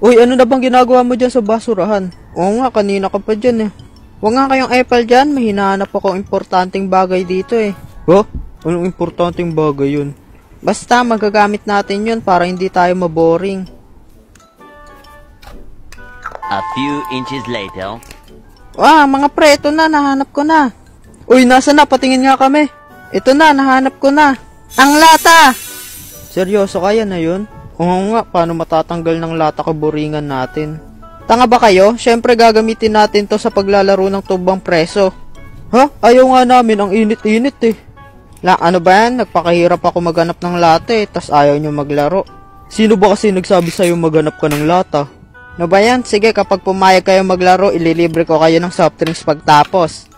Uy, ano na bang ginagawa mo dyan sa basurahan? Oo nga, kanina ka pa dyan eh. Huwag nga kayong epal dyan, may hinahanap akong importanteng bagay dito eh. Oh? Anong importanteng bagay yun? Basta, magagamit natin yun para hindi tayo maboring. A few inches later. Mga pre, ito na, nahanap ko na. Uy, nasa na? Patingin nga kami. Ito na, nahanap ko na. Ang lata! Seryoso kaya na yun? Oo nga, paano matatanggal ng lata kaburingan natin? Tanga ba kayo? Syempre gagamitin natin to sa paglalaro ng tubang preso. Ha? Ayaw nga namin, ang init-init eh. Ano ba yan? Nagpakahirap ako maghanap ng lata eh, tas ayaw nyo maglaro. Sino ba kasi nagsabi sa'yo maghanap ka ng lata? Ano ba yan? Sige, kapag pumayag kayo maglaro, ililibre ko kayo ng soft drinks pagtapos.